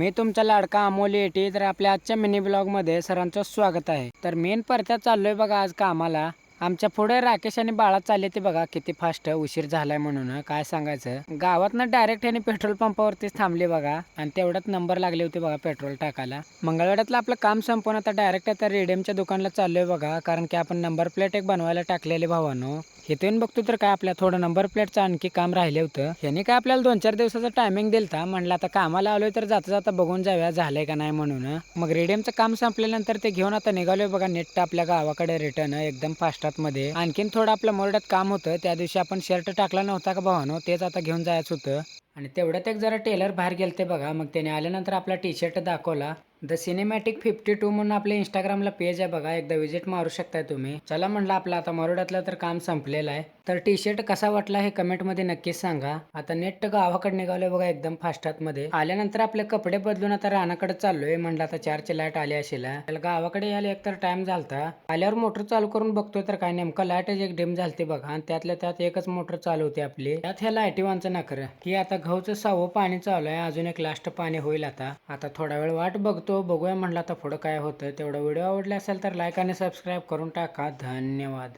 मी तुमचा लाडका अमोल येटी. तर आपल्या आजच्या मिनी ब्लॉगमध्ये सरांचं स्वागत आहे. तर मेन परत्या चाललोय बघा आज कामाला. आमच्या पुढे राकेश आणि बाळा चालले ते बघा किती फास्ट उशीर झालाय म्हणून काय सांगायचं. गावातनं डायरेक्ट यांनी पेट्रोल पंपावरतीच थांबले बघा आणि तेवढ्यात नंबर लागले होते बघा पेट्रोल टाकायला. मंगळवेढ्यातलं आपलं काम संपून आता डायरेक्ट आता रेडियमच्या दुकानला चाललोय बघा, कारण की आपण नंबर प्लेट एक बनवायला टाकलेले भावानो. इथून बघतो तर काय आपल्या थोडं नंबर प्लेटचं आणखी काम राहिले होतं. यांनी काय आपल्याला 2-4 दिवसाचं टायमिंग दिलता. म्हणलं आता कामाला आलोय तर जाता जाता बघून जाऊया झालंय का नाही म्हणून. मग रेडियमचं काम संपल्यानंतर ते घेऊन आता निघालोय बघा नेट आपल्या गावाकडे रिटर्न एकदम फास्टात मध्ये. आणखीन थोडं आपलं मोरड्यात काम होतं, त्या दिवशी आपण शर्ट टाकला नव्हता का भावानो, तेच आता घेऊन जायचं होतं. आणि तेवढ्यात एक जरा टेलर बाहेर गेलते बघा. मग त्याने आल्यानंतर आपला टी शर्ट दाखवला. द सिनेमॅटिक 52 म्हणून आपल्या इंस्टाग्रामला पेज आहे बघा, एकदा विजिट मारू शकताय तुम्ही. चला म्हणलं आपलं आता मरोड्यातलं तर काम संपलेलं आहे. तर टी शर्ट कसा वाटला हे कमेंट मध्ये नक्कीच सांगा. आता नेट गावाकडे निघालोय बघा एकदम फास्टात मध्ये. आल्यानंतर आपले कपडे बदलून आता रानाकडे चाललोय. म्हणलं आता 4ची लाईट आली असेल. त्याला गावाकडे यायला एकतर टाइम झालता. आल्यावर मोटर चालू करून बघतोय तर काय नेमका लाईटच एक डिम झालती बघा, आणि त्यातल्या त्यात एकच मोटर चालू होती आपली. त्यात ह्या लाईटीवांचं नखरं की आता गहूचं 6वं पाणी चालू आहे, अजून एक लास्ट पाणी होईल. आता थोडा वेळ वाट बघूया म्हणलं आता पुढं काय होतं तेवढं. व्हिडिओ आवडला असेल तर लाईक आणि सबस्क्राईब करून टाका. धन्यवाद.